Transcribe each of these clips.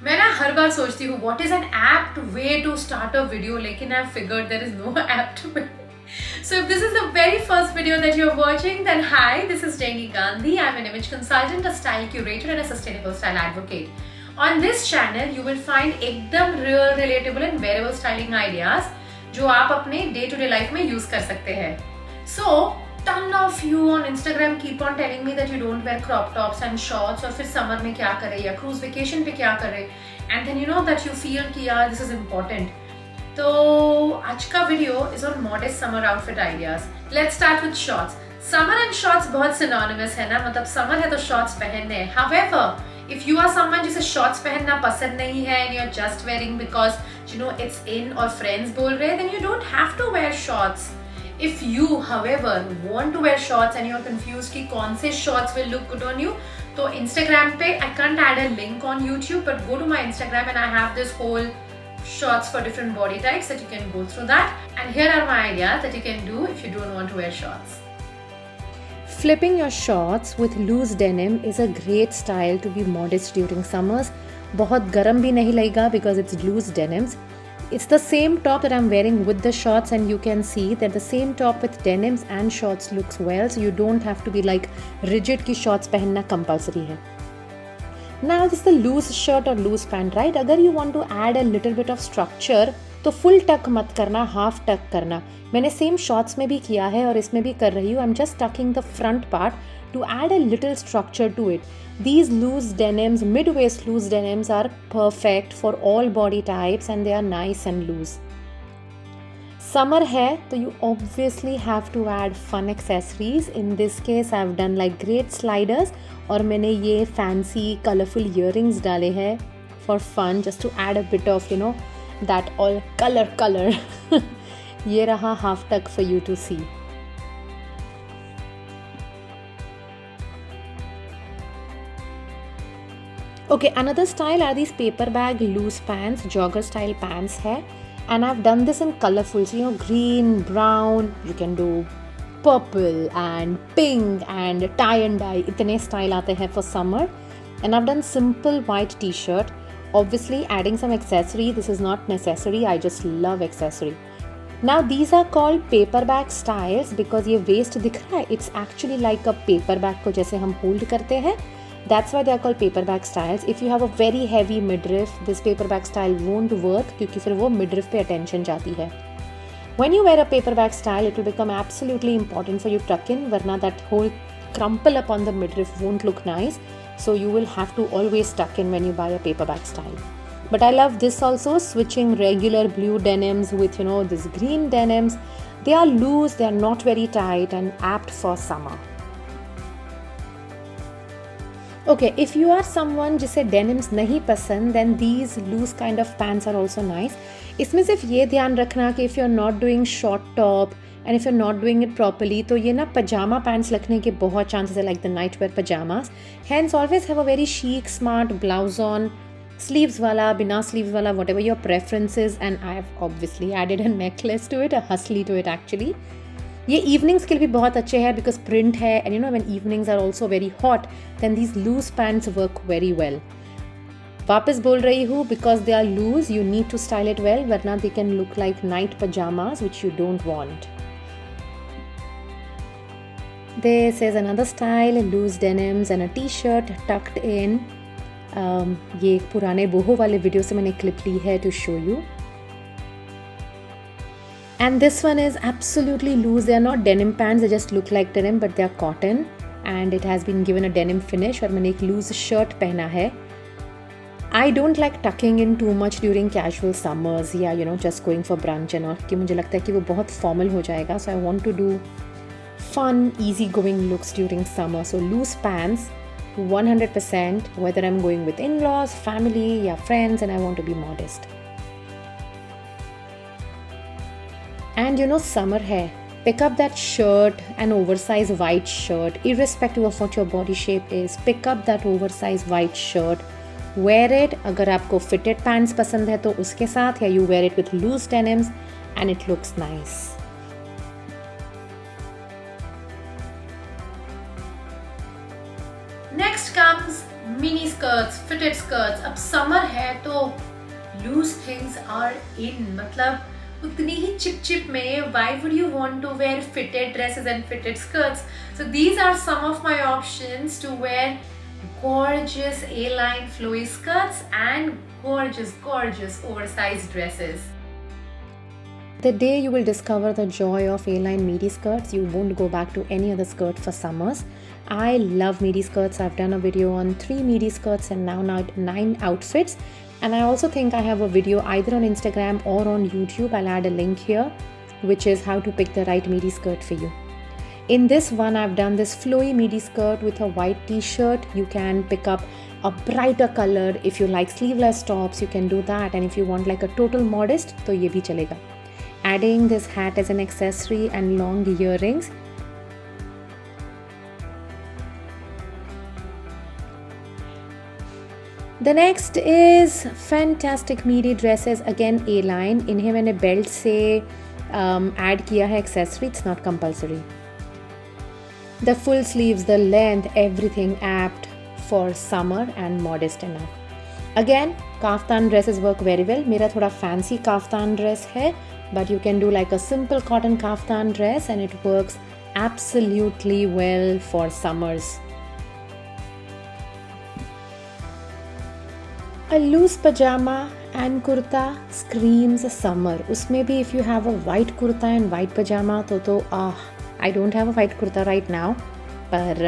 मैं ना हर बार सोचती हूँ what is an apt way to start a video, लेकिन I figured there is no apt way. So if this is the very first video that you're watching, then hi, this is Jenny Gandhi. I'm an image consultant, a style curator and a sustainable style advocate. On this channel, you will find एकदम real, relatable and wearable styling ideas जो आप अपने day to day life में use कर सकते हैं. So ton of you on Instagram keep on telling me that you don't wear crop tops and shorts, और फिर summer में क्या करे या cruise vacation पे क्या करे, and then you know that you feel कि यार this is important. तो आज का video is on modest summer outfit ideas. Let's start with shorts. Summer and shorts बहुत सिनोनिमस है ना, मतलब समर है तो शॉर्ट्स पहनने हैं. However if you are someone जिसे शॉर्ट्स पहनना पसंद नहीं है and you are just wearing because you know it's in और फ्रेंड्स बोल रहे हैं, then you don't have to wear shorts. If you, however, want to wear shorts and you're confused कि कौन से shorts will look good on you, तो Instagram पे I can't add a link on YouTube, but go to my Instagram and I have this whole shorts for different body types that you can go through that. And here are my ideas that you can do if you don't want to wear shorts. Flipping your shorts with loose denim is a great style to be modest during summers. बहुत गर्म भी नहीं लगेगा because it's loose denims. It's the same top that I'm wearing with the shorts, and you can see that the same top with denims and shorts looks well, so you don't have to be like rigid कि shorts पहनना compulsory है. Now this is the loose shirt or loose pant, right? अगर you want to add a little bit of structure तो full tuck मत करना, half tuck करना. मैंने same shorts में भी किया है और इसमें भी कर रही हूँ. I'm just tucking the front part to add a little structure to it. These loose denims, mid-waist loose denims are perfect for all body types and they are nice and loose. Summer है तो you obviously have to add fun accessories. In this case I've done like great sliders और मैंने ये fancy colorful earrings डाले हैं for fun, just to add a bit of you know that all color. ये रहा half tuck for you to see. Okay, another style are these paper bag loose pants, jogger style pants hai, and I've done this in colorful, so you know green, brown, you can do purple and pink and tie and dye. इतने style आते हैं for summer. And I've done simple white t-shirt. Obviously adding some accessory, this is not necessary, I just love accessory. Now these are called paper bag styles because ये waist दिख रहा है, it's actually like a paper bag को जैसे हम hold करते हैं. That's why they are called paper bag styles. If you have a very heavy midriff, this paper bag style won't work क्योंकि फिर वो midriff पे attention जाती है. When you wear a paper bag style, it will become absolutely important for you tuck in, वरना that whole crumple up on the midriff won't look nice. So you will have to always tuck in when you buy a paper bag style. But I love this also, switching regular blue denims with you know this green denims. They are loose, they are not very tight and apt for summer. Okay, if you are someone जिसे denims नहीं पसंद, then these loose kind of pants are also nice. इसमें सिर्फ ये ध्यान रखना कि if you're not doing short top and if you're not doing it properly, तो ये ना pajama pants लगने के बहुत chances है, like the nightwear pajamas. Hence always have a very chic, smart blouse on, sleeves वाला, बिना sleeves वाला, whatever your preference is. And I have obviously added a necklace to it, a hustle to it actually. ये evenings के लिए भी बहुत अच्छे हैं because print है, and you know when evenings are also very hot, then these loose pants work very well. वापस बोल रही हूँ because they are loose, you need to style it well, वरना they can look like night pajamas which you don't want. This is another style, loose denims and a t-shirt tucked in. ये पुराने बोहो वाले video से मैंने clip ली है to show you. And this one is absolutely loose. They are not denim pants, they just look like denim but they are cotton and it has been given a denim finish और मैंने एक loose shirt पहना है. I don't like tucking in too much during casual summers, yeah, you know, just going for brunch and all, कि मुझे लगता है कि वो बहुत formal हो जाएगा. So I want to do fun, easy going looks during summer. So loose pants 100% whether I'm going with in-laws, family, yeah, friends, and I want to be modest. And you know summer है, pick up that shirt, an oversized white shirt, irrespective of what your body shape is. Pick up that oversized white shirt, wear it. अगर आपको fitted pants पसंद है तो उसके साथ, या you wear it with loose denims and it looks nice. Next comes mini skirts, fitted skirts. अब summer है तो लूज थिंग्स आर इन. मतलब उतनी ही चिप चिप में why would you want to wear fitted dresses and fitted skirts? So these are some of my options to wear gorgeous A-line flowy skirts and gorgeous oversized dresses. The day you will discover the joy of A-line midi skirts, you won't go back to any other skirt for summers. I love midi skirts. I've done a video on 3 midi skirts and now 9 outfits. And I also think I have a video either on Instagram or on YouTube. I'll add a link here, which is how to pick the right midi skirt for you. In this one, I've done this flowy midi skirt with a white t-shirt. You can pick up a brighter color. If you like sleeveless tops, you can do that. And if you want like a total modest, तो ये भी चलेगा. Adding this hat as an accessory and long earrings. The next is fantastic midi dresses, again A-line. इन्हें मैंने belt से add किया है accessory. It's not compulsory. The full sleeves, the length, everything apt for summer and modest enough. Again, kaftan dresses work very well. मेरा थोड़ा fancy kaftan dress है, but you can do like a simple cotton kaftan dress and it works absolutely well for summers. A loose pajama and kurta screams summer. उसमें भी if you have a white kurta and white pajama तो I don't have a white kurta right now, but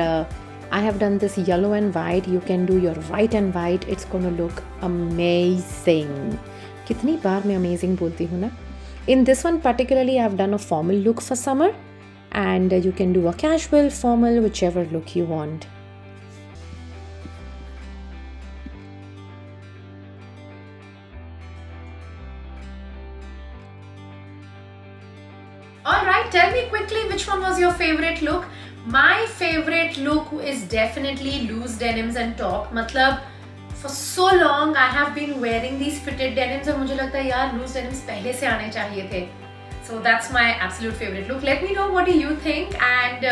I have done this yellow and white. You can do your white and white. It's gonna look amazing. कितनी बार मैं amazing बोलती हूँ ना. In this one particularly, I've done a formal look for summer, and you can do a casual, formal, whichever look you want. Alright, tell me quickly which one was your favorite look. My favorite look is definitely loose denims and top. मतलब for so long I have been wearing these fitted denims और मुझे लगता है यार loose denims पहले से आने चाहिए थे. So that's my absolute favorite look. Let me know what do you think, and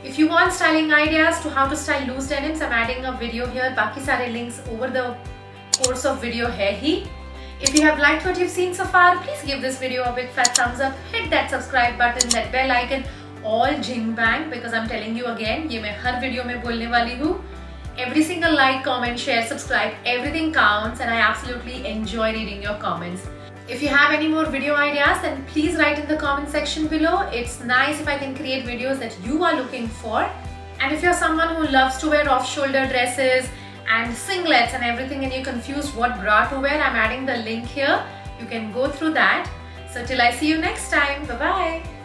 if you want styling ideas to how to style loose denims, I'm adding a video here. बाकी सारे links over the course of video है ही. If you have liked what you've seen so far, please give this video a big fat thumbs up. Hit that subscribe button, that bell icon, all jing bang, because I'm telling you again, ये मैं हर video में बोलने वाली हूँ. Every single like, comment, share, subscribe, everything counts, and I absolutely enjoy reading your comments. If you have any more video ideas, then please write in the comment section below. It's nice if I can create videos that you are looking for. And if you're someone who loves to wear off-shoulder dresses and singlets and everything, and you're confused what bra to wear, I'm adding the link here. You can go through that. So till I see you next time, bye bye.